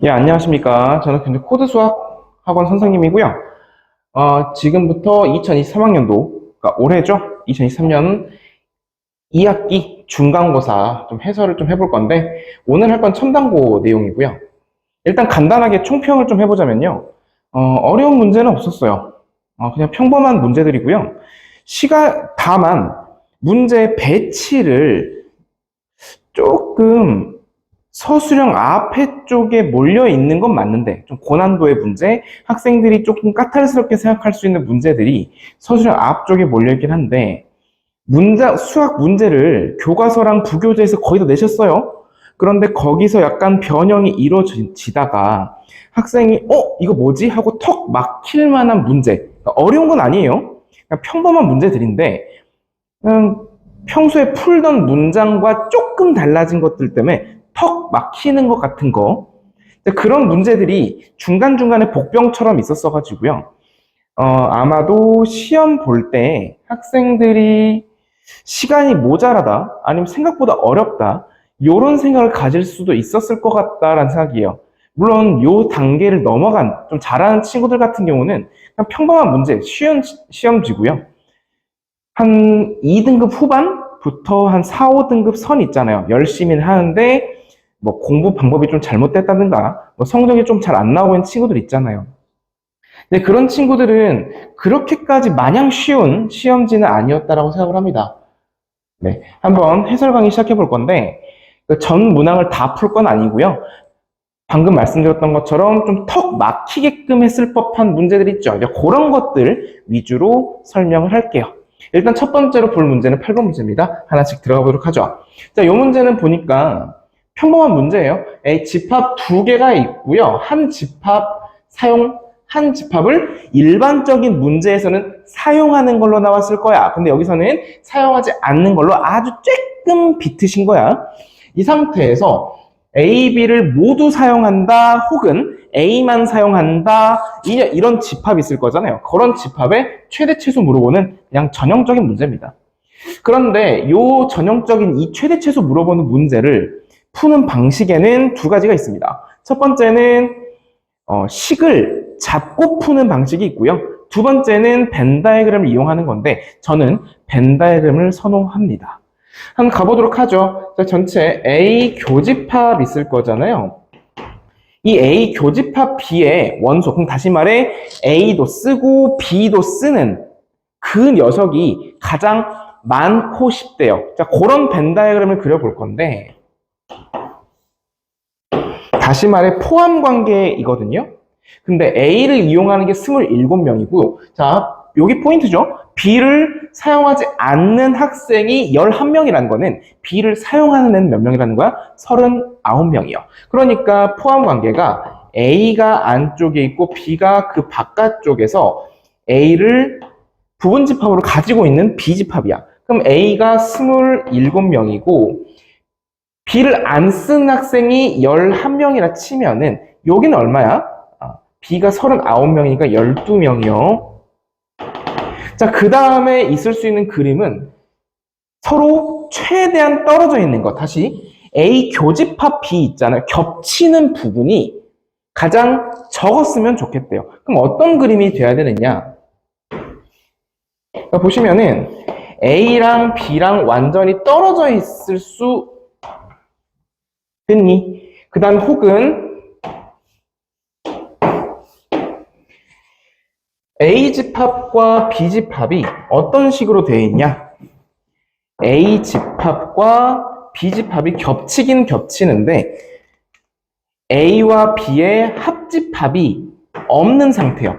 예, 안녕하십니까. 저는 근데 코드 수학 학원 선생님이고요. 지금부터 2023학년도, 그러니까 올해죠? 2023년 2학기 중간고사 좀 해설을 좀 해볼 건데, 오늘 할 건 첨단고 내용이고요. 일단 간단하게 총평을 좀 해보자면요. 어려운 문제는 없었어요. 그냥 평범한 문제들이고요. 다만, 문제 배치를 조금 서술형 앞에 쪽에 몰려 있는 건 맞는데 좀 고난도의 문제, 학생들이 조금 까탈스럽게 생각할 수 있는 문제들이 서술형 앞쪽에 몰려 있긴 한데 수학 문제를 교과서랑 부교재에서 거의 다 내셨어요. 그런데 거기서 약간 변형이 이루어지다가 학생이 이거 뭐지? 하고 턱 막힐 만한 문제, 그러니까 어려운 건 아니에요. 그냥 평범한 문제들인데 평소에 풀던 문장과 조금 달라진 것들 때문에 턱 막히는 것 같은 거, 그런 문제들이 중간중간에 복병처럼 있었어가지고요. 아마도 시험 볼 때 학생들이 시간이 모자라다, 아니면 생각보다 어렵다, 이런 생각을 가질 수도 있었을 것 같다라는 생각이에요. 물론 요 단계를 넘어간 좀 잘하는 친구들 같은 경우는 그냥 평범한 문제, 쉬운 시험지고요. 한 2등급 후반부터 한 4, 5등급 선 있잖아요. 열심히 하는데 뭐 공부 방법이 좀 잘못됐다든가 뭐 성적이 좀 잘 안 나오고 있는 친구들 있잖아요. 근데 그런 친구들은 그렇게까지 마냥 쉬운 시험지는 아니었다라고 생각을 합니다. 네, 한번 해설 강의 시작해 볼 건데 전 문항을 다 풀 건 아니고요. 방금 말씀드렸던 것처럼 좀 턱 막히게끔 했을 법한 문제들 있죠. 그런 것들 위주로 설명을 할게요. 일단 첫 번째로 볼 문제는 8번 문제입니다. 하나씩 들어가 보도록 하죠. 자, 이 문제는 보니까 평범한 문제예요. 집합 두 개가 있고요. 한 집합을 일반적인 문제에서는 사용하는 걸로 나왔을 거야. 근데 여기서는 사용하지 않는 걸로 아주 쬐끔 비트신 거야. 이 상태에서 A, B를 모두 사용한다, 혹은 A만 사용한다, 이런 집합이 있을 거잖아요. 그런 집합의 최대 최소 물어보는 그냥 전형적인 문제입니다. 그런데 이 전형적인 이 최대 최소 물어보는 문제를 푸는 방식에는 두 가지가 있습니다. 첫 번째는 식을 잡고 푸는 방식이 있고요. 두 번째는 벤 다이그램을 이용하는 건데 저는 벤 다이그램을 선호합니다. 한번 가보도록 하죠. 자, 전체 A 교집합 있을 거잖아요. 이 A 교집합 B의 원소, 그럼 다시 말해 A도 쓰고 B도 쓰는 그 녀석이 가장 많고 싶대요. 자, 그런 벤 다이그램을 그려볼 건데 다시 말해 포함 관계이거든요. 근데 A를 이용하는 게 27명이고, 자, 여기 포인트죠. B를 사용하지 않는 학생이 11명이라는 거는 B를 사용하는 애는 몇 명이라는 거야? 39명이요. 그러니까 포함 관계가 A가 안쪽에 있고 B가 그 바깥쪽에서 A를 부분 집합으로 가지고 있는 B 집합이야. 그럼 A가 27명이고 B를 안 쓴 학생이 11명이라 치면은 여기는 얼마야? B가 39명이니까 12명이요. 자, 그 다음에 있을 수 있는 그림은 서로 최대한 떨어져 있는 것. 다시 A 교집합 B 있잖아요. 겹치는 부분이 가장 적었으면 좋겠대요. 그럼 어떤 그림이 돼야 되느냐? 그러니까 보시면은 A랑 B랑 완전히 떨어져 있을 수 됐니? 그 다음 혹은 A 집합과 B 집합이 어떤 식으로 되어 있냐? A 집합과 B 집합이 겹치긴 겹치는데 A와 B의 합집합이 없는 상태요.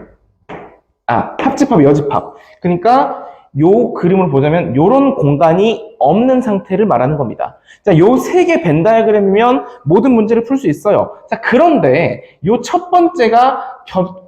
합집합, 여집합. 그러니까 요 그림을 보자면 요런 공간이 없는 상태를 말하는 겁니다. 자, 요 세 개 벤 다이어그램이면 모든 문제를 풀 수 있어요. 자, 그런데 요 첫 번째가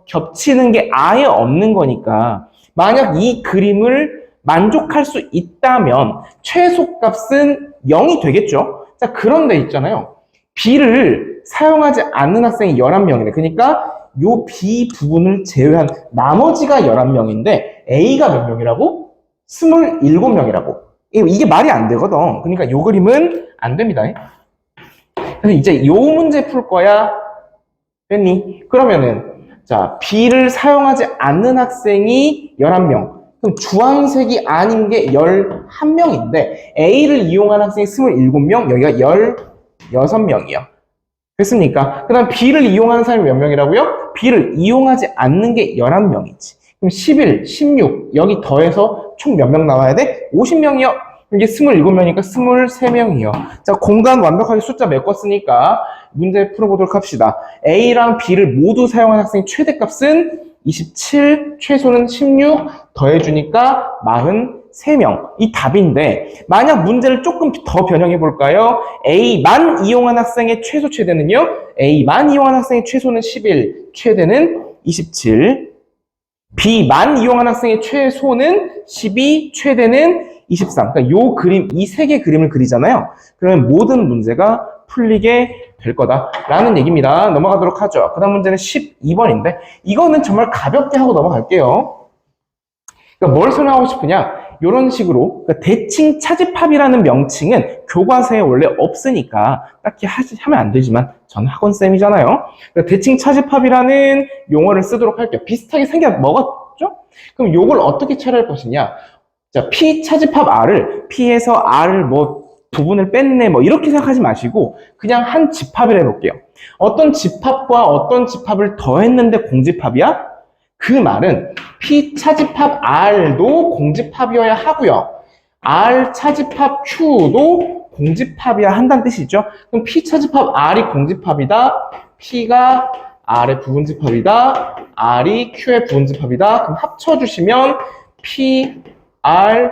겹치는 게 아예 없는 거니까 만약 이 그림을 만족할 수 있다면 최소값은 0이 되겠죠. 자, 그런데 있잖아요. B를 사용하지 않는 학생이 11명이래. 그러니까 요 B 부분을 제외한 나머지가 11명인데 A가 몇 명이라고? 27명이라고. 이게 말이 안 되거든. 그러니까 요 그림은 안 됩니다. 그래서 이제 요 문제 풀 거야? 됐니? 그러면은 자, B를 사용하지 않는 학생이 11명. 그럼 주황색이 아닌 게 11명인데 A를 이용한 학생이 27명, 여기가 16명이요. 됐습니까? 그 다음 B를 이용하는 사람이 몇 명이라고요? B를 이용하지 않는 게 11명이지. 그럼 11, 16, 여기 더해서 총 몇 명 나와야 돼? 50명이요. 이게 27명이니까 23명이요. 자, 공간 완벽하게 숫자 메꿨으니까 문제 풀어보도록 합시다. A랑 B를 모두 사용한 학생의 최대값은 27, 최소는 16, 더해주니까 43명. 이 답인데, 만약 문제를 조금 더 변형해 볼까요? A만 이용한 학생의 최소 최대는요? A만 이용한 학생의 최소는 11, 최대는 27. B만 이용한 학생의 최소는 12, 최대는 23. 그러니까 요 그림, 이 세 개 그림을 그리잖아요. 그러면 모든 문제가 풀리게 될 거다라는 얘기입니다. 넘어가도록 하죠. 그 다음 문제는 12번인데 이거는 정말 가볍게 하고 넘어갈게요. 그러니까 뭘 설명하고 싶으냐? 이런 식으로 그러니까 대칭 차집합이라는 명칭은 교과서에 원래 없으니까 딱히 하면 안 되지만 저는 학원쌤이잖아요. 그러니까 대칭 차집합이라는 용어를 쓰도록 할게요. 비슷하게 생겨먹었죠? 그럼 이걸 어떻게 처리할 것이냐? 자, P 차집합 R을 P에서 R을 뭐 부분을 뺐네 뭐 이렇게 생각하지 마시고 그냥 한 집합을 해볼게요. 어떤 집합과 어떤 집합을 더했는데 공집합이야? 그 말은 P 차집합 R도 공집합이어야 하고요. R 차집합 Q도 공집합이어야 한다는 뜻이죠. 그럼 P 차집합 R이 공집합이다. P가 R의 부분집합이다. R이 Q의 부분집합이다. 그럼 합쳐주시면 P, R,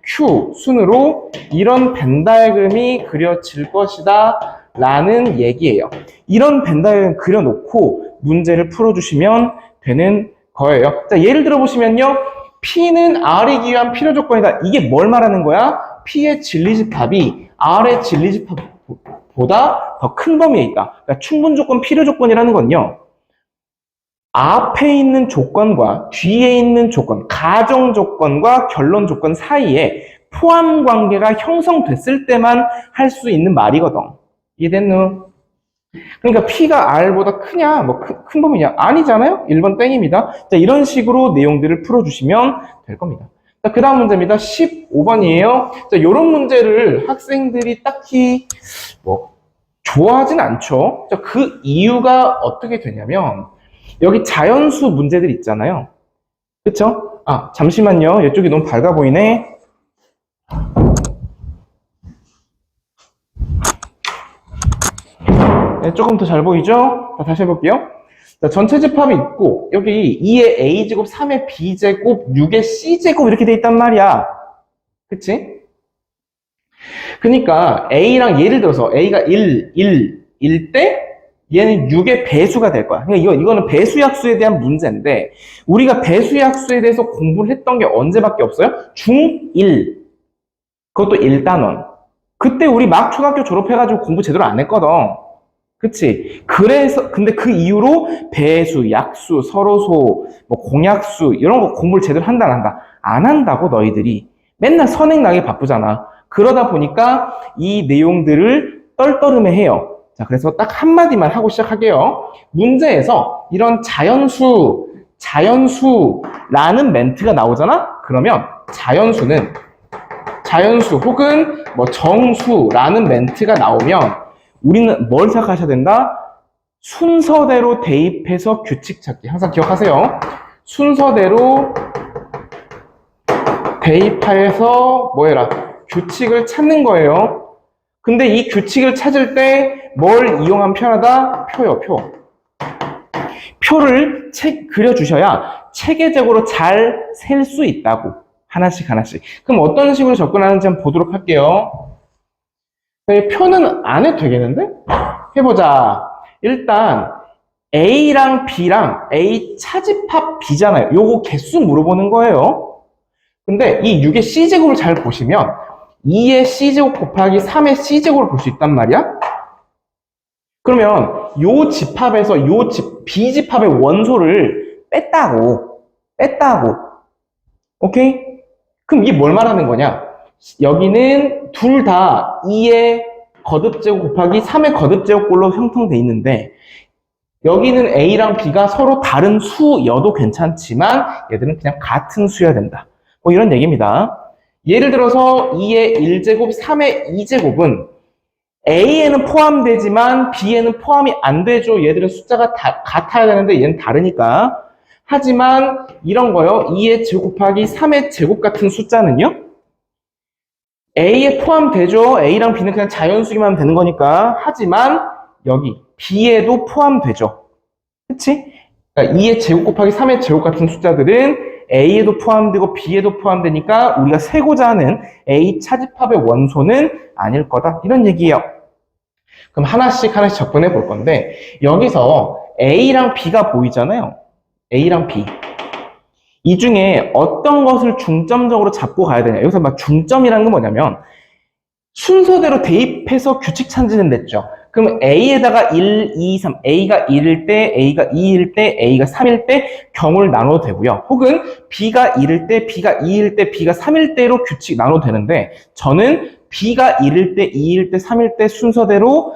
Q 순으로 이런 벤 다이어그램이 그려질 것이다 라는 얘기예요. 이런 벤 다이어그램 그려놓고 문제를 풀어주시면 되는 거예요. 자, 예를 들어 보시면요. P는 R이기 위한 필요 조건이다. 이게 뭘 말하는 거야? P의 진리집합이 R의 진리집합보다 더 큰 범위에 있다. 그러니까 충분 조건, 필요 조건이라는 건요. 앞에 있는 조건과 뒤에 있는 조건, 가정 조건과 결론 조건 사이에 포함 관계가 형성됐을 때만 할 수 있는 말이거든. 이해됐노? 그러니까 P가 R보다 크냐, 뭐 큰 범위냐? 아니잖아요? 1번 땡입니다. 자, 이런 식으로 내용들을 풀어주시면 될 겁니다. 자, 그 다음 문제입니다. 15번이에요. 자, 이런 문제를 학생들이 딱히 뭐 좋아하진 않죠. 자, 그 이유가 어떻게 되냐면 여기 자연수 문제들 있잖아요. 그쵸? 아, 잠시만요. 이쪽이 너무 밝아 보이네. 네, 조금 더 잘 보이죠? 자, 다시 해볼게요. 자, 전체 집합이 있고 여기 2의 A제곱, 3의 B제곱, 6의 C제곱 이렇게 돼 있단 말이야. 그치? 그러니까 A랑 예를 들어서 A가 1일 때 얘는 6의 배수가 될 거야. 그러니까 이거는 배수약수에 대한 문제인데 우리가 배수약수에 대해서 공부를 했던 게 언제밖에 없어요? 중1. 그것도 1단원. 그때 우리 막 초등학교 졸업해가지고 공부 제대로 안 했거든. 그치? 그래서 근데 그 이후로 배수, 약수, 서로소, 뭐 공약수 이런 거 공부를 제대로 한다 안 한다? 안 한다고 너희들이. 맨날 선행나게 바쁘잖아. 그러다 보니까 이 내용들을 떨떠름해해요. 자, 그래서 딱 한마디만 하고 시작할게요. 문제에서 이런 자연수라는 멘트가 나오잖아? 그러면 자연수 혹은 뭐 정수라는 멘트가 나오면 우리는 뭘 생각하셔야 된다? 순서대로 대입해서 규칙 찾기. 항상 기억하세요. 순서대로 대입하여서 뭐해라? 규칙을 찾는 거예요. 근데 이 규칙을 찾을 때 뭘 이용하면 편하다? 표요, 표. 표를 그려주셔야 체계적으로 잘 셀 수 있다고. 하나씩. 그럼 어떤 식으로 접근하는지 한번 보도록 할게요. 표는 안 해도 되겠는데? 해보자. 일단 A랑 B랑 A 차집합 B잖아요. 요거 개수 물어보는 거예요. 근데 이 6의 C제곱을 잘 보시면 2의 C제곱 곱하기 3의 C제곱을 볼 수 있단 말이야. 그러면 요 집합에서 B집합의 원소를 뺐다고. 오케이? 그럼 이게 뭘 말하는 거냐? 여기는 둘 다 2의 거듭제곱 곱하기 3의 거듭제곱꼴로 형성돼 있는데 여기는 A랑 B가 서로 다른 수여도 괜찮지만 얘들은 그냥 같은 수여야 된다. 뭐 이런 얘기입니다. 예를 들어서 2의 1제곱, 3의 2제곱은 A에는 포함되지만 B에는 포함이 안 되죠. 얘들은 숫자가 다 같아야 되는데 얘는 다르니까. 하지만 이런 거요. 2의 제곱 곱하기 3의 제곱 같은 숫자는요. A에 포함되죠. A랑 B는 그냥 자연수기만 하면 되는 거니까. 하지만 여기 B에도 포함되죠. 그치? 그러니까 2의 제곱 곱하기 3의 제곱 같은 숫자들은 A에도 포함되고 B에도 포함되니까 우리가 세고자 하는 A 차집합의 원소는 아닐 거다. 이런 얘기예요. 그럼 하나씩 접근해 볼 건데 여기서 A랑 B가 보이잖아요. A랑 B. 이 중에 어떤 것을 중점적으로 잡고 가야 되냐. 여기서 막 중점이라는 건 뭐냐면 순서대로 대입해서 규칙 찾는 냈죠. 그럼 A에다가 1, 2, 3, A가 1일 때, A가 2일 때, A가 3일 때 경우를 나눠도 되고요. 혹은 B가 1일 때, B가 2일 때, B가 3일 때로 규칙 나눠도 되는데 저는 B가 1일 때, 2일 때, 3일 때 순서대로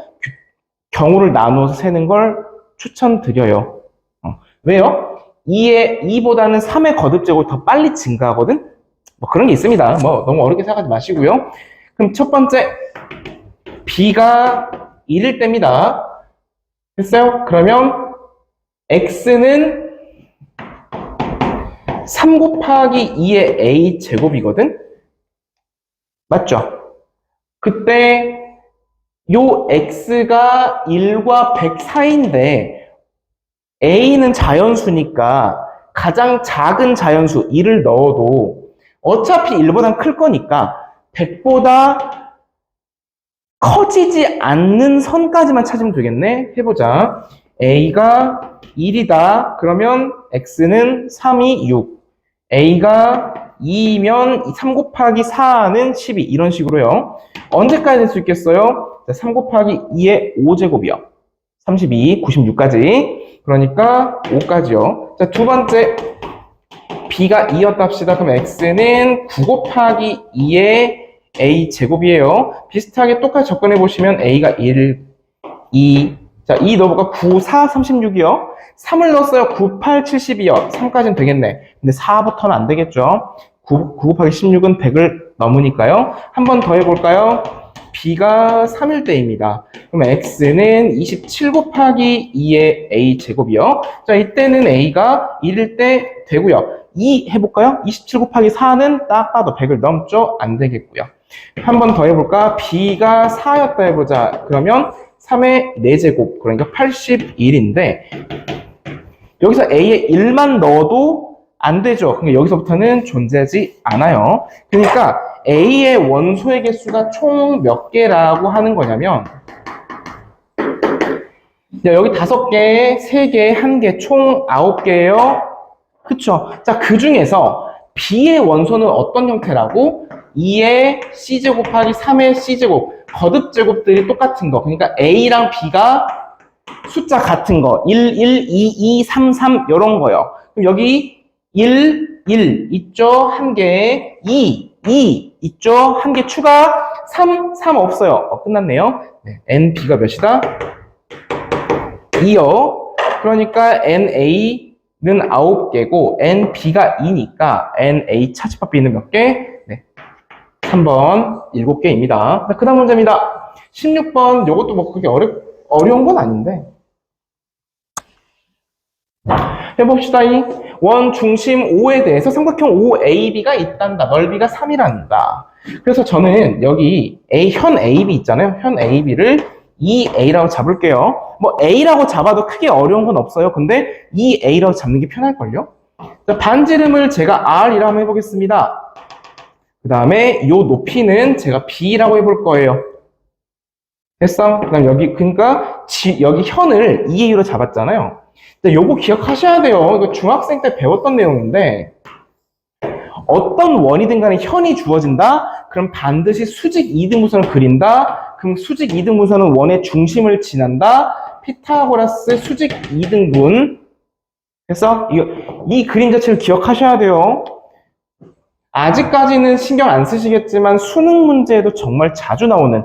경우를 나눠서 세는 걸 추천드려요. 왜요? 2보다는 3의 거듭제곱이 더 빨리 증가하거든? 뭐 그런 게 있습니다. 뭐 너무 어렵게 생각하지 마시고요. 그럼 첫 번째, B가 1일 때입니다. 됐어요? 그러면 X는 3 곱하기 2의 A 제곱이거든? 맞죠? 그때 요 X가 1과 100 사이인데 A는 자연수니까 가장 작은 자연수 1을 넣어도 어차피 1보단 클 거니까 100보다 커지지 않는 선까지만 찾으면 되겠네. 해보자. A가 1이다. 그러면 X는 3이 6. A가 2이면 3 곱하기 4는 12. 이런 식으로요. 언제까지 될 수 있겠어요? 3 곱하기 2의 5제곱이요. 32, 96까지. 그러니까 5까지요. 자, 두 번째. B가 2였다 합시다. 그럼 X는 9 곱하기 2의 A 제곱이에요. 비슷하게 똑같이 접근해 보시면 A가 1, 2. 자, 2 넣어볼까? 9, 4, 36이요. 3을 넣었어요. 9, 8, 70이요. 3까지는 되겠네. 근데 4부터는 안 되겠죠. 9 곱하기 16은 100을 넘으니까요. 한 번 더 해볼까요? B가 3일 때입니다. 그럼 X는 27 곱하기 2의 A 제곱이요. 자, 이때는 A가 1일 때 되고요. 2 해볼까요? 27 곱하기 4는 딱 봐도 100을 넘죠? 안 되겠고요. 한 번 더 해볼까? B가 4였다 해보자. 그러면 3의 4제곱, 그러니까 81인데 여기서 A에 1만 넣어도 안 되죠. 그러니까 여기서부터는 존재하지 않아요. 그러니까 A의 원소의 개수가 총 몇 개라고 하는 거냐면 여기 5개, 3개, 1개, 총 9개예요. 그쵸? 자, 그 중에서 B의 원소는 어떤 형태라고? 2의 C제곱 곱하기 3의 C제곱, 거듭제곱들이 똑같은 거. 그러니까 A랑 B가 숫자 같은 거. 1, 1, 2, 2, 3, 3 이런 거요. 그럼 여기 1, 1 있죠? 1개. 2, 2 있죠? 1개 추가. 3, 3 없어요. 끝났네요. 네, NB가 몇이다? 2요. 그러니까 NA는 9개고 NB가 2니까 NA 차집합 B는 몇 개? 네, 3번 7개입니다. 그 다음 문제입니다. 16번 요것도 뭐 그렇게 어려운 건 아닌데 해봅시다. 원 중심 O에 대해서 삼각형 OAB가 있단다. 넓이가 3이란다. 그래서 저는 여기 현 AB 있잖아요. 현 AB를 2A라고 잡을게요. 뭐 A라고 잡아도 크게 어려운 건 없어요. 근데 2A라고 잡는 게 편할걸요? 자, 반지름을 제가 R이라고 한번 해보겠습니다. 그 다음에 이 높이는 제가 B라고 해볼 거예요. 됐어? 그 다음 여기, 그러니까 여기 현을 2A로 잡았잖아요. 근데 요거 기억하셔야 돼요. 이거 중학생 때 배웠던 내용인데 어떤 원이든 간에 현이 주어진다? 그럼 반드시 수직 이등분선을 그린다? 그럼 수직 이등분선은 원의 중심을 지난다? 피타고라스 수직 이등분. 그래서 이 그림 자체를 기억하셔야 돼요. 아직까지는 신경 안 쓰시겠지만 수능 문제에도 정말 자주 나오는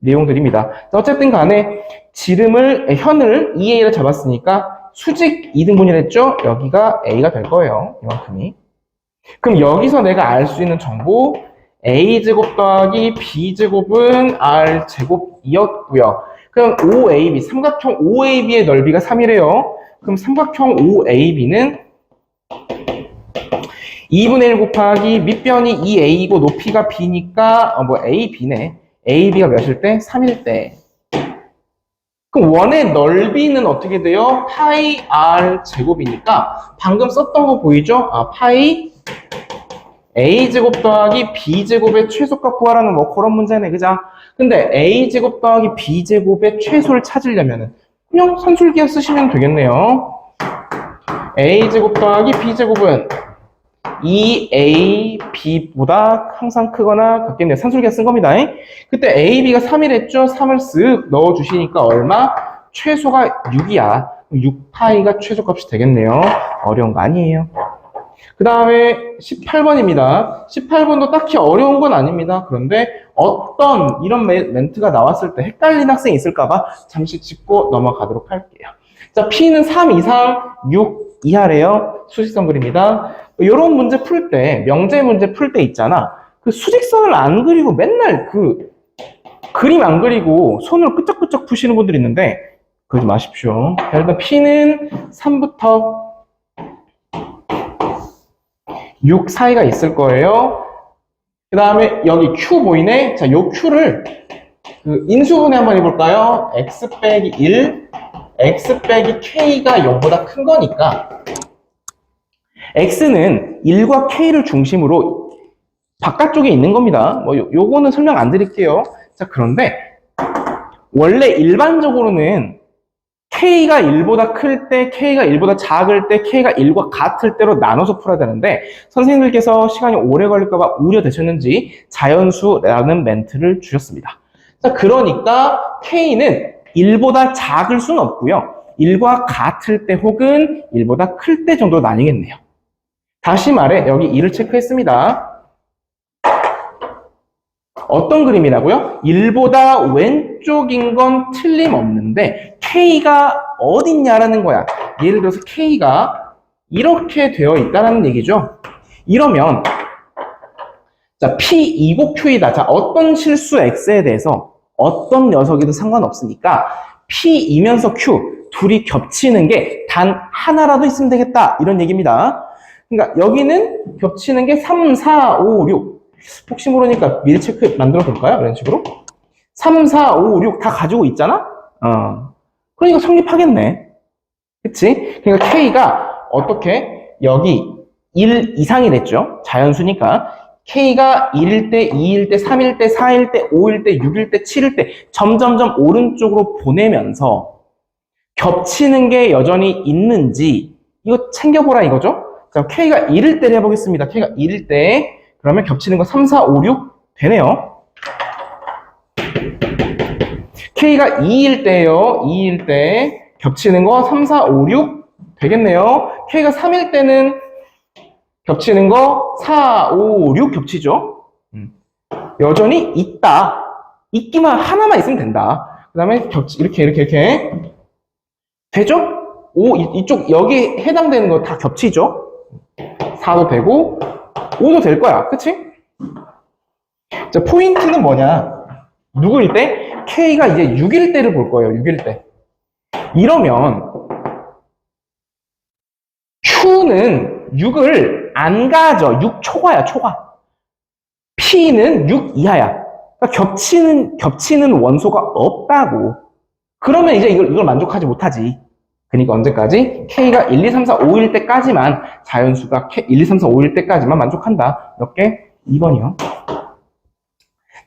내용들입니다. 어쨌든 간에 현을 EA를 잡았으니까 수직 2등분이랬죠? 여기가 A가 될 거예요. 이만큼이. 그럼 여기서 내가 알 수 있는 정보 A제곱 더하기 B제곱은 R제곱이었고요. 그럼 OAB, 삼각형 OAB의 넓이가 3이래요. 그럼 삼각형 OAB는 2분의 1 곱하기 밑변이 2A이고 높이가 B니까 AB네. AB가 몇일 때? 3일 때. 그럼 원의 넓이는 어떻게 돼요? 파이 R 제곱이니까 방금 썼던 거 보이죠? 파이 A제곱 더하기 B제곱의 최소값 구하라는 뭐 그런 문제네, 그죠? 근데 A제곱 더하기 B제곱의 최소를 찾으려면은 그냥 산술기하 쓰시면 되겠네요. A제곱 더하기 B제곱은 2AB보다 항상 크거나 같겠네요. 산술기하 쓴 겁니다. 그때 AB가 3이랬죠? 3을 쓱 넣어주시니까 얼마? 최소가 6이야. 6파이가 최소값이 되겠네요. 어려운 거 아니에요. 그 다음에 18번입니다. 18번도 딱히 어려운 건 아닙니다. 그런데 어떤 이런 멘트가 나왔을 때 헷갈리는 학생이 있을까봐 잠시 짚고 넘어가도록 할게요. 자, P는 3 이상 6 이하래요. 수직선 그립니다. 이런 문제 풀 때, 명제 문제 풀 때 있잖아. 그 수직선을 안 그리고 맨날 그 그림 안 그리고 손으로 끄적끄적 푸시는 분들이 있는데 그러지 마십시오. 일단 P는 3부터 6 사이가 있을 거예요. 그 다음에 여기 Q 보이네? 자, 요 Q를 인수분해 한번 해볼까요? X 빼기 1, X 빼기 K가 0보다 큰 거니까 X는 1과 K를 중심으로 바깥쪽에 있는 겁니다. 요거는 설명 안 드릴게요. 자, 그런데 원래 일반적으로는 K가 1보다 클 때, K가 1보다 작을 때, K가 1과 같을 때로 나눠서 풀어야 되는데 선생님들께서 시간이 오래 걸릴까봐 우려되셨는지 자연수라는 멘트를 주셨습니다. 자, 그러니까 K는 1보다 작을 수는 없고요. 1과 같을 때 혹은 1보다 클 때 정도로 나뉘겠네요. 다시 말해 여기 2를 체크했습니다. 어떤 그림이라고요? 1보다 왼쪽인 건 틀림없는데 K가 어딨냐라는 거야. 예를 들어서 K가 이렇게 되어 있다는 얘기죠. 이러면 자, P2고 Q이다. 자, 어떤 실수 X에 대해서 어떤 녀석이든 상관없으니까 P이면서 Q 둘이 겹치는 게 단 하나라도 있으면 되겠다. 이런 얘기입니다. 그러니까 여기는 겹치는 게 3, 4, 5, 6. 혹시 모르니까 미리 체크 만들어 볼까요? 이런 식으로. 3, 4, 5, 6 다 가지고 있잖아? 그러니까 성립하겠네. 그치? 그러니까 K가 어떻게? 여기 1 이상이 됐죠? 자연수니까. K가 1일 때, 2일 때, 3일 때, 4일 때, 5일 때, 6일 때, 7일 때 점점점 오른쪽으로 보내면서 겹치는 게 여전히 있는지 이거 챙겨보라 이거죠? 자, K가 1일 때를 해보겠습니다. K가 1일 때 그러면 겹치는 거 3, 4, 5, 6 되네요. K가 2일 때예요. 2일 때 겹치는 거 3, 4, 5, 6 되겠네요. K가 3일 때는 겹치는 거 4, 5, 6 겹치죠. 여전히 있다. 있기만 하나만 있으면 된다. 그 다음에 이렇게 되죠? 이쪽 여기 해당되는 거 다 겹치죠. 4도 되고 5도 될 거야. 그치? 자, 포인트는 뭐냐? 누구일 때? K가 이제 6일 때를 볼 거예요. 6일 때. 이러면 Q는 6을 안 가져. 6 초과야, 초과. P는 6 이하야. 그러니까 겹치는 원소가 없다고. 그러면 이제 이걸 만족하지 못하지. 그러니까 언제까지? K가 1, 2, 3, 4, 5일 때까지만, 자연수가 1, 2, 3, 4, 5일 때까지만 만족한다. 몇 개? 2번이요. 자,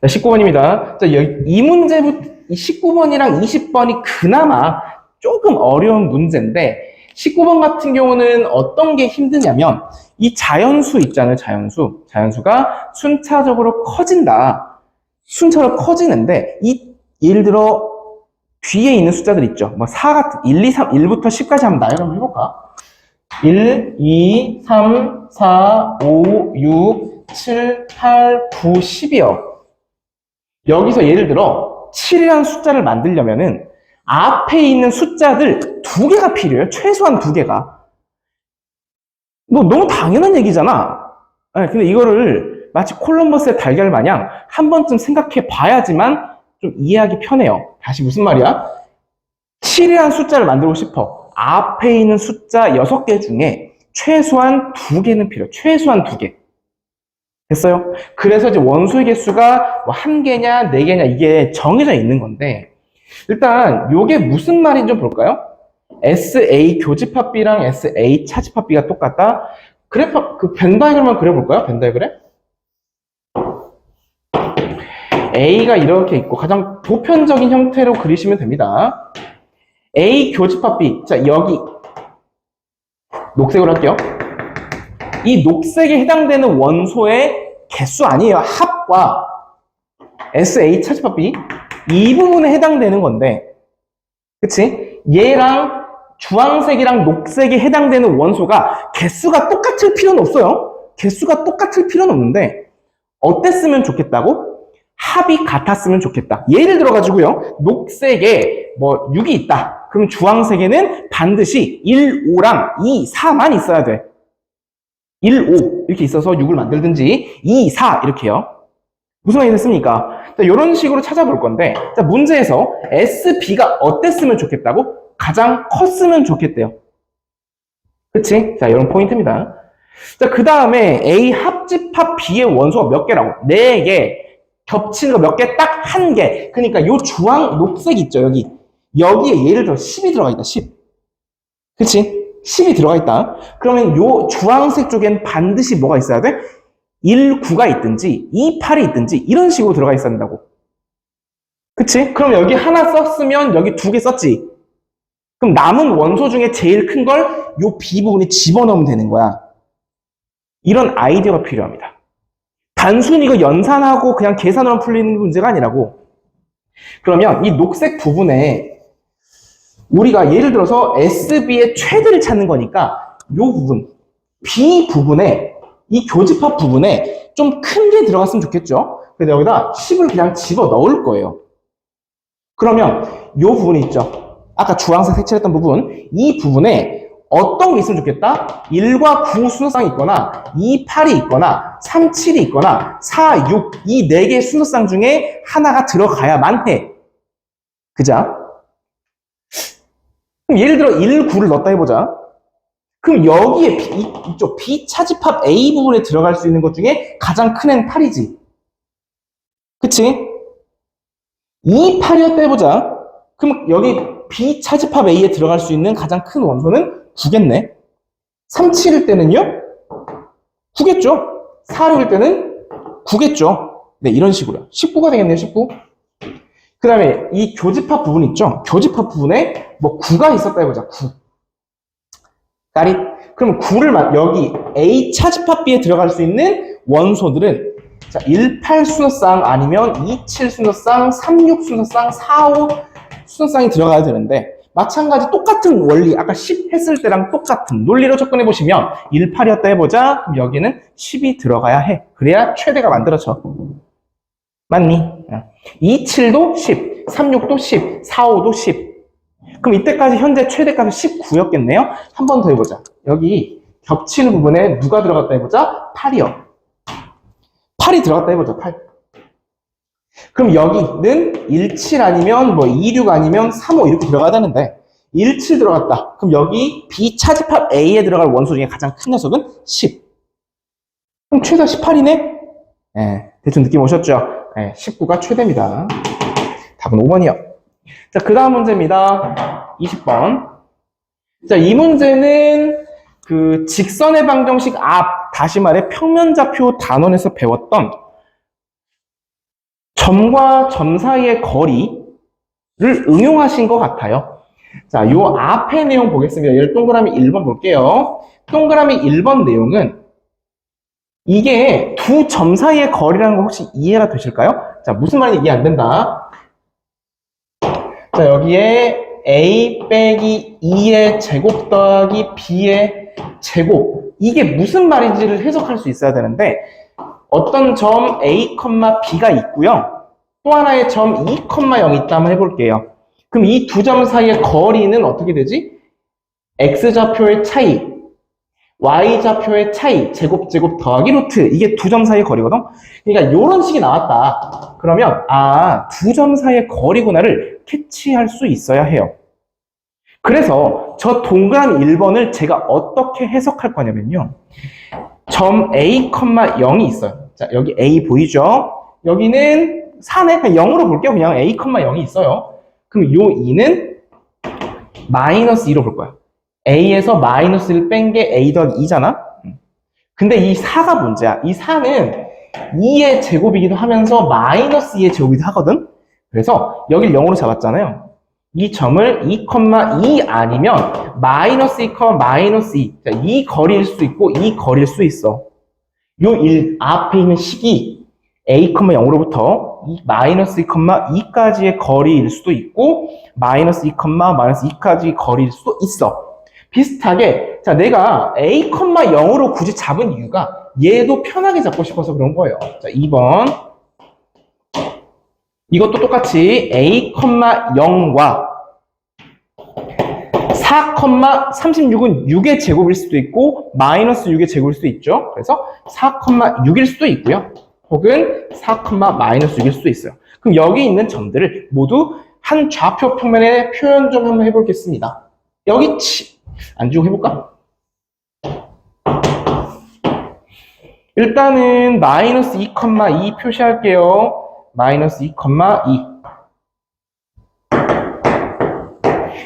19번입니다. 자, 이 문제부터, 19번이랑 20번이 그나마 조금 어려운 문제인데, 19번 같은 경우는 어떤 게 힘드냐면, 이 자연수 있잖아요, 자연수. 자연수가 순차적으로 커진다. 순차적으로 커지는데, 예를 들어, 뒤에 있는 숫자들 있죠. 4 같은, 1, 2, 3, 1부터 10까지 한번 나열을 한번 해볼까? 1, 2, 3, 4, 5, 6, 7, 8, 9, 10이요. 여기서 예를 들어, 7이라는 숫자를 만들려면은 앞에 있는 숫자들 2개가 필요해요. 최소한 2개가. 뭐 너무 당연한 얘기잖아. 근데 이거를 마치 콜럼버스의 달걀 마냥 한 번쯤 생각해 봐야지만 좀 이해하기 편해요. 다시 무슨 말이야? 7이라는 숫자를 만들고 싶어. 앞에 있는 숫자 6개 중에 최소한 2개는 필요해. 최소한 2개. 됐어요? 그래서 이제 원소의 개수가 뭐 1개냐, 4개냐 이게 정해져 있는 건데 일단 이게 무슨 말인지 좀 볼까요? SA 교집합 B랑 SA 차집합 B가 똑같다. 그 벤 다이그램만 그려볼까요? 벤 다이그램? A가 이렇게 있고 가장 보편적인 형태로 그리시면 됩니다. A 교집합 B. 자, 여기 녹색으로 할게요. 이 녹색에 해당되는 원소의 개수 아니에요. 합과 SA 차집합 B 이 부분에 해당되는 건데 그치? 얘랑 주황색이랑 녹색에 해당되는 원소가 개수가 똑같을 필요는 없어요. 개수가 똑같을 필요는 없는데 어땠으면 좋겠다고? 합이 같았으면 좋겠다. 예를 들어가지고요. 녹색에 뭐 6이 있다. 그럼 주황색에는 반드시 1, 5랑 2, 4만 있어야 돼. 1, 5 이렇게 있어서 6을 만들든지 2, 4 이렇게요. 무슨 말이 됐습니까? 자, 이런 식으로 찾아볼 건데 자, 문제에서 SB가 어땠으면 좋겠다고? 가장 컸으면 좋겠대요. 그치? 자, 이런 포인트입니다. 자, 그 다음에 A 합집합 B의 원소가 몇 개라고? 4개. 겹치는 거 몇 개? 딱 1개. 그러니까 요 주황, 녹색 있죠, 여기. 여기에 예를 들어 10이 들어가 있다, 10. 그치? 10이 들어가 있다. 그러면 요 주황색 쪽엔 반드시 뭐가 있어야 돼? 1, 9가 있든지, 2, 8이 있든지, 이런 식으로 들어가 있어야 된다고. 그치? 그럼 여기 하나 썼으면 여기 2개 썼지. 그럼 남은 원소 중에 제일 큰 걸 요 B 부분에 집어넣으면 되는 거야. 이런 아이디어가 필요합니다. 단순히 이거 연산하고 그냥 계산으로 풀리는 문제가 아니라고. 그러면 이 녹색 부분에 우리가 예를 들어서 SB의 최대를 찾는 거니까 요 부분, B 부분에 이 교집합 부분에 좀 큰 게 들어갔으면 좋겠죠? 그래서 여기다 10을 그냥 집어 넣을 거예요. 그러면 요 부분이 있죠? 아까 주황색 색칠했던 부분, 이 부분에 어떤 게 있으면 좋겠다? 1과 9 순서쌍이 있거나 2, 8이 있거나 3, 7이 있거나 4, 6, 이 4개의 순서쌍 중에 하나가 들어가야만 해. 그자? 그럼 예를 들어 1, 9를 넣었다 해보자. 그럼 여기에 이쪽 B 차집합 A 부분에 들어갈 수 있는 것 중에 가장 큰 애는 8이지. 그치? 2, 8이었다 해보자. 그럼 여기 B 차집합 A에 들어갈 수 있는 가장 큰 원소는 9겠네. 3, 7일 때는요? 9겠죠? 4, 6일 때는 9겠죠? 네, 이런 식으로요. 19가 되겠네요, 19. 그 다음에 이 교집합 부분 있죠? 교집합 부분에 뭐 9가 있었다 해보자, 9. 까리? 그럼 9를 여기 A 차집합 B에 들어갈 수 있는 원소들은 자, 18 순서쌍 아니면 27 순서쌍, 36 순서쌍, 45 순서쌍이 들어가야 되는데 마찬가지 똑같은 원리, 아까 10 했을 때랑 똑같은 논리로 접근해 보시면 18이었다 해보자. 그럼 여기는 10이 들어가야 해. 그래야 최대가 만들어져. 맞니? 27도 10, 36도 10, 45도 10. 그럼 이때까지 현재 최대값이 19였겠네요. 한 번 더 해보자. 여기 겹치는 부분에 누가 들어갔다 해보자. 8이요. 8이 들어갔다 해보자. 8. 그럼 여기는 17 아니면 뭐 26 아니면 35 이렇게 들어가야 되는데 17 들어갔다. 그럼 여기 B 차집합 A에 들어갈 원소 중에 가장 큰 녀석은 10. 그럼 최대 18이네? 네, 대충 느낌 오셨죠? 네, 19가 최대입니다. 답은 5번이요. 자, 그 다음 문제입니다. 20번. 자, 이 문제는 그 직선의 방정식 앞, 다시 말해 평면좌표 단원에서 배웠던 점과 점 사이의 거리를 응용하신 것 같아요. 자, 요 앞의 내용 보겠습니다. 얘를 동그라미 1번 볼게요. 동그라미 1번 내용은 이게 두 점 사이의 거리라는 거 혹시 이해가 되실까요? 자, 무슨 말인지 이해 안 된다. 자, 여기에 A 빼기 2의 제곱 더하기 B의 제곱. 이게 무슨 말인지를 해석할 수 있어야 되는데 어떤 점 A, B가 있고요. 또 하나의 점 2,0이 있다 한번 해볼게요. 그럼 이 두 점 사이의 거리는 어떻게 되지? x좌표의 차이, y좌표의 차이, 제곱 더하기 루트. 이게 두 점 사이의 거리거든? 그러니까 이런 식이 나왔다. 그러면 두 점 사이의 거리구나를 캐치할 수 있어야 해요. 그래서 저 동그라미 1번을 제가 어떻게 해석할 거냐면요. 점 A, 0이 있어요. 자, 여기 A 보이죠? 여기는 4네. 그냥 0으로 볼게요. 그냥 A, 0이 있어요. 그럼 요 2는 마이너스 2로 볼 거야. A에서 마이너스 1 뺀 게 A 더하기 2잖아? 근데 이 4가 문제야. 이 4는 2의 제곱이기도 하면서 마이너스 2의 제곱이기도 하거든? 그래서 여길 0으로 잡았잖아요. 이 점을 2,2 아니면 마이너스 2, 마이너스 2. 자, 이 거리일 수 있고 이 거리일 수 있어. 요 1 앞에 있는 식이 A, 0으로부터 이 마이너스 2,2까지의 거리일 수도 있고 마이너스 2, 마이너스 2까지 거리일 수도 있어. 비슷하게 자 내가 A, 0으로 굳이 잡은 이유가 얘도 편하게 잡고 싶어서 그런 거예요. 자 2번 이것도 똑같이 A, 0과 4,36은 6의 제곱일 수도 있고 마이너스 6의 제곱일 수도 있죠. 그래서 4,6일 수도 있고요. 혹은 4, 마이너스 6일 수도 있어요. 그럼 여기 있는 점들을 모두 한 좌표 평면에 표현 좀 한번 해보겠습니다. 여기 안 지우고 해볼까? 일단은 마이너스 2,2 표시할게요. 마이너스 2,2.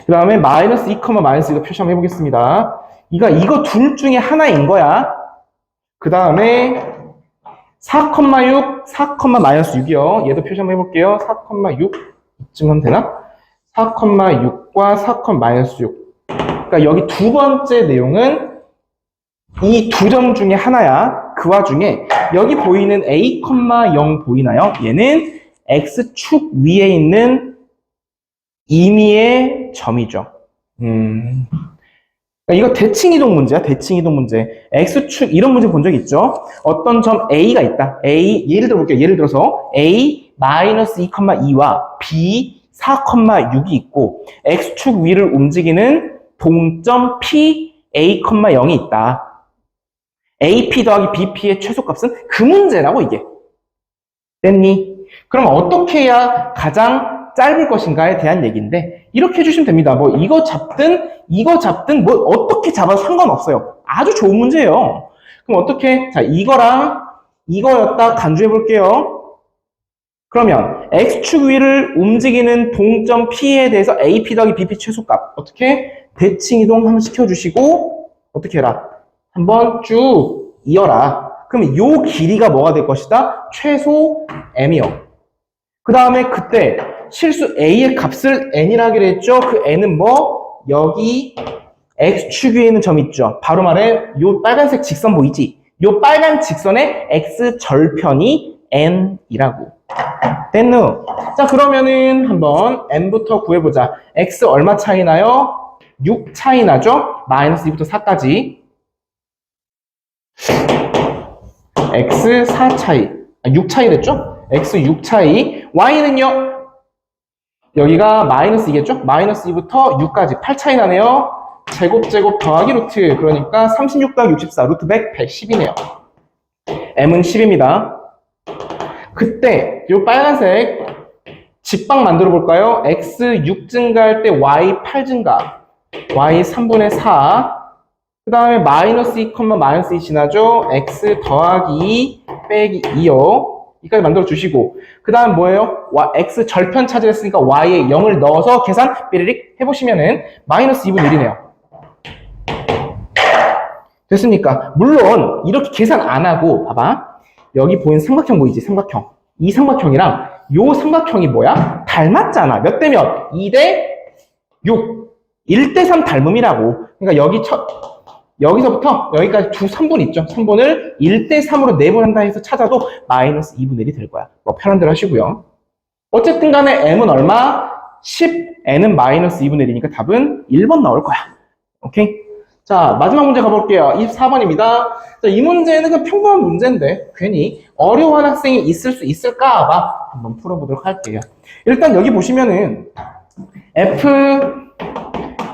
그 다음에 마이너스 2, 마이너스 2가 표시 한번 해보겠습니다. 이거 둘 중에 하나인 거야. 그 다음에 4,6, 4, 마이너스 6이요. 얘도 표시 한번 해볼게요. 4,6. 이쯤 하면 되나? 4,6과 4, 마이너스 6. 그러니까 여기 두 번째 내용은 이 두 점 중에 하나야. 그 와중에 여기 보이는 A, 0 보이나요? 얘는 X축 위에 있는 임의의 점이죠. 그러니까 이거 대칭이동 문제야. 대칭이동 문제. X축 이런 문제 본 적 있죠? 어떤 점 A가 있다. A 예를 들어 볼게요. 예를 들어서 A 마이너스 2,2와 B 4,6이 있고 X축 위를 움직이는 동점 P A, 0이 있다. AP 더하기 BP의 최소값은 그 문제라고 이게. 됐니? 그럼 어떻게 해야 가장 짧을 것인가에 대한 얘기인데 이렇게 해주시면 됩니다. 뭐 이거 잡든 뭐 어떻게 잡아도 상관없어요. 아주 좋은 문제예요. 그럼 어떻게? 자 이거랑 이거였다 간주해 볼게요. 그러면 X축 위를 움직이는 동점 P에 대해서 AP 더하기 BP 최소값 어떻게? 대칭이동 한번 시켜주시고 어떻게 해라? 한번 쭉 이어라. 그러면 요 길이가 뭐가 될 것이다? 최소 M이요. 그 다음에 그때 실수 A의 값을 N이라 하기로 했죠? 그 N은 뭐? 여기 X축 위에 있는 점 있죠? 바로 말해 요 빨간색 직선 보이지? 요 빨간 직선의 X 절편이 N이라고. 됐누? 자 그러면은 한번 N부터 구해보자. X 얼마 차이 나요? 6 차이 나죠? 마이너스 2부터 4까지. X 4 차이. 6 차이 됐죠? X 6 차이. Y는요? 여기가 마이너스 2겠죠? 마이너스 2부터 6까지 8 차이 나네요. 제곱 더하기 루트. 그러니까 36 더하기 64. 루트 100, 110이네요. M은 10입니다. 그때 요 빨간색 직방 만들어 볼까요? X 6 증가할 때 Y 8 증가. Y 3분의 4. 그 다음에 마이너스 2, 마이너스 2 지나죠? X 더하기 2 빼기 2요. 이까지 만들어 주시고. 그 다음 뭐예요? X 절편 찾으랬으니까 Y에 0을 넣어서 계산 삐리릭 해보시면은 마이너스 2분의 1이네요. 됐습니까? 물론 이렇게 계산 안 하고 봐봐. 여기 보이는 삼각형 보이지? 삼각형. 이 삼각형이랑 요 삼각형이 뭐야? 닮았잖아. 몇 대 몇? 2대 6. 1대 3 닮음이라고. 그러니까 여기서부터 여기까지 두 3분 있죠. 3분을 1대 3으로 내분한다 해서 찾아도 마이너스 2분의 1이 될 거야. 뭐 편한 대로 하시고요. 어쨌든 간에 M은 얼마? 10, N은 마이너스 2분의 1이니까 답은 1번 나올 거야. 오케이? 자, 마지막 문제 가볼게요. 24번입니다. 자, 이 문제는 그냥 평범한 문제인데 괜히 어려워하는 학생이 있을 수 있을까 봐 한번 풀어보도록 할게요. 일단 여기 보시면은 f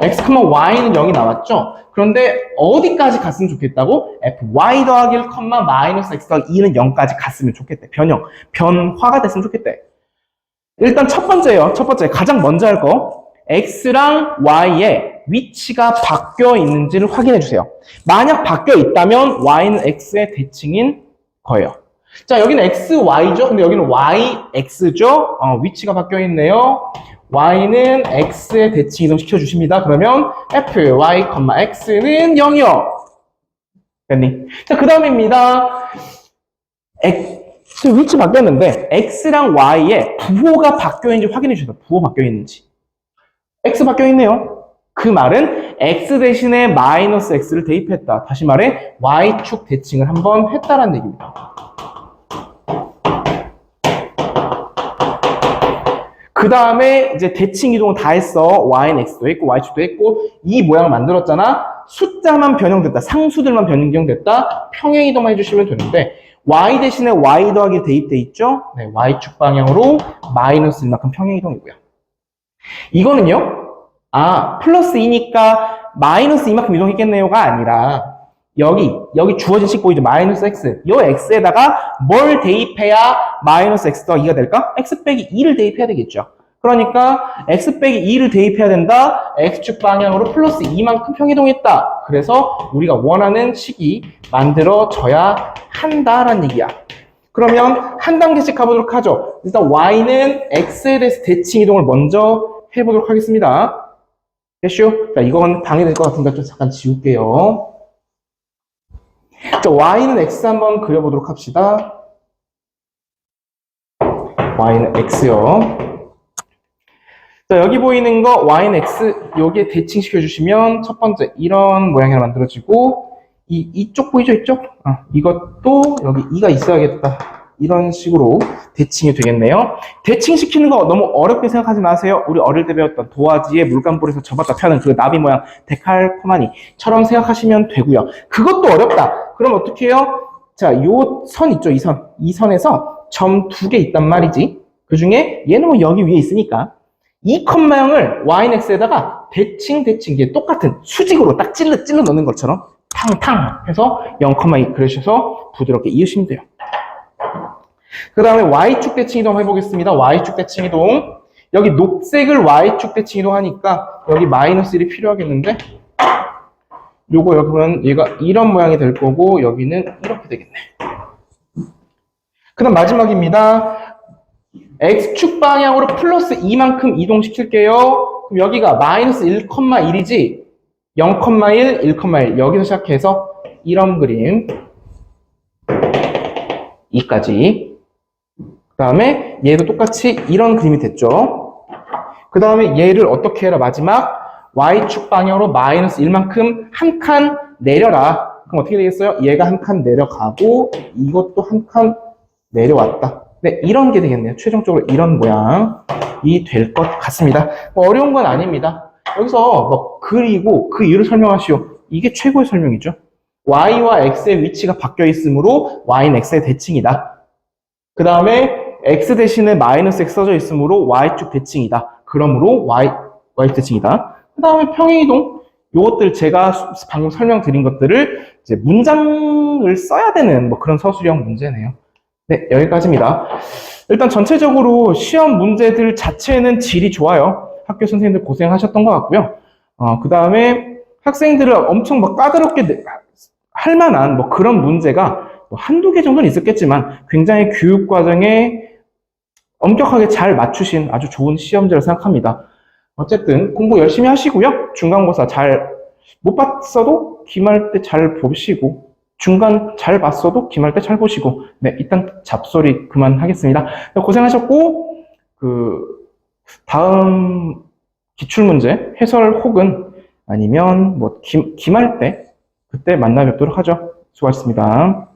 x, y는 0이 나왔죠? 그런데 어디까지 갔으면 좋겠다고? fy 더하기 1, 마이너스 x 더하기 2는 0까지 갔으면 좋겠대. 변화가 됐으면 좋겠대. 일단 첫 번째 가장 먼저 할 거, x랑 y의 위치가 바뀌어 있는지를 확인해 주세요. 만약 바뀌어 있다면 y는 x의 대칭인 거예요. 자, 여기는 x, y죠? 근데 여기는 y, x죠? 위치가 바뀌어 있네요. y는 x의 대칭 이동시켜 주십니다. 그러면 f, y, x는 0이요. 됐니? 자, 그 다음입니다. 위치 바뀌었는데 x랑 y의 부호가 바뀌어 있는지 확인해 주세요. 부호 바뀌어 있는지. x 바뀌어 있네요. 그 말은 x 대신에 마이너스 x를 대입했다. 다시 말해 y축 대칭을 한번 했다라는 얘기입니다. 그 다음에 이제 대칭 이동을 다 했어. y는 x도 했고 y축도 했고 이 모양을 만들었잖아. 숫자만 변형됐다. 상수들만 변경됐다. 평행 이동만 해주시면 되는데 y 대신에 y 더하기 대입돼 있죠? 네, y축 방향으로 마이너스 1만큼 평행 이동이고요. 이거는요. 플러스 2니까 마이너스 2만큼 이동했겠네요가 아니라 여기 주어진 식 보이죠? 마이너스 x. 이 x에다가 뭘 대입해야 마이너스 x 더하기 2가 될까? x 빼기 2를 대입해야 되겠죠. 그러니까 x 빼기 2를 대입해야 된다. x축 방향으로 플러스 2만큼 평이동했다. 그래서 우리가 원하는 식이 만들어져야 한다라는 얘기야. 그러면 한 단계씩 가보도록 하죠. 일단 y는 x에 대해서 대칭 이동을 먼저 해보도록 하겠습니다. 됐슈? 자, 이건 방해될 것 같으니까 좀 잠깐 지울게요. 자, y는 x 한번 그려보도록 합시다. y는 x요. 자, 여기 보이는 거 y는 x 여기에 대칭시켜 주시면 첫 번째 이런 모양이 하나 만들어지고 이쪽 보이죠? 이쪽? 이것도 여기 2가 있어야겠다. 이런 식으로 대칭이 되겠네요. 대칭시키는 거 너무 어렵게 생각하지 마세요. 우리 어릴 때 배웠던 도화지에 물감볼에서 접었다 펴는 그 나비 모양 데칼코마니처럼 생각하시면 되고요. 그것도 어렵다. 그럼 어떻게 해요? 자, 요 선 있죠? 이 선에서 점 2개 있단 말이지. 그 중에 얘는 뭐 여기 위에 있으니까 2,0을 yx에다가 대칭 이게 똑같은 수직으로 딱 찔러 넣는 것처럼 탕탕 해서 0,2 그러셔서 부드럽게 이으시면 돼요. 그 다음에 y축 대칭 이동 해보겠습니다. y축 대칭 이동. 여기 녹색을 y축 대칭 이동하니까 여기 마이너스 1이 필요하겠는데 요거 여러분 얘가 이런 모양이 될 거고 여기는 이렇게 되겠네. 그 다음 마지막입니다. x축 방향으로 플러스 2만큼 이동시킬게요. 그럼 여기가 마이너스 1,1이지 0,1, 1,1 여기서 시작해서 이런 그림 2까지. 그 다음에 얘도 똑같이 이런 그림이 됐죠. 그 다음에 얘를 어떻게 해라? 마지막 y축 방향으로 마이너스 1만큼 한 칸 내려라. 그럼 어떻게 되겠어요? 얘가 한 칸 내려가고 이것도 한 칸 내려왔다. 네, 이런 게 되겠네요. 최종적으로 이런 모양이 될 것 같습니다. 뭐 어려운 건 아닙니다. 여기서 뭐 그리고 그 이유를 설명하시오. 이게 최고의 설명이죠. y와 x의 위치가 바뀌어 있으므로 y는 x의 대칭이다. 그 다음에 x 대신에 마이너스 x 써져 있으므로 y축 대칭이다. 그러므로 y축 대칭이다. 그 다음에 평행이동. 요것들 제가 방금 설명드린 것들을 이제 문장을 써야 되는 뭐 그런 서술형 문제네요. 네, 여기까지입니다. 일단 전체적으로 시험 문제들 자체는 질이 좋아요. 학교 선생님들 고생하셨던 것 같고요. 그 다음에 학생들을 엄청 막 까다롭게 할 만한 뭐 그런 문제가 한두 개 정도는 있었겠지만 굉장히 교육 과정에 엄격하게 잘 맞추신 아주 좋은 시험지라고 생각합니다. 어쨌든 공부 열심히 하시고요. 중간고사 잘 못 봤어도 기말 때 잘 보시고 중간 잘 봤어도 기말 때 잘 보시고 네, 일단 잡소리 그만하겠습니다. 고생하셨고 다음 기출문제 해설 혹은 아니면 뭐 기말 때 그때 만나 뵙도록 하죠. 수고하셨습니다.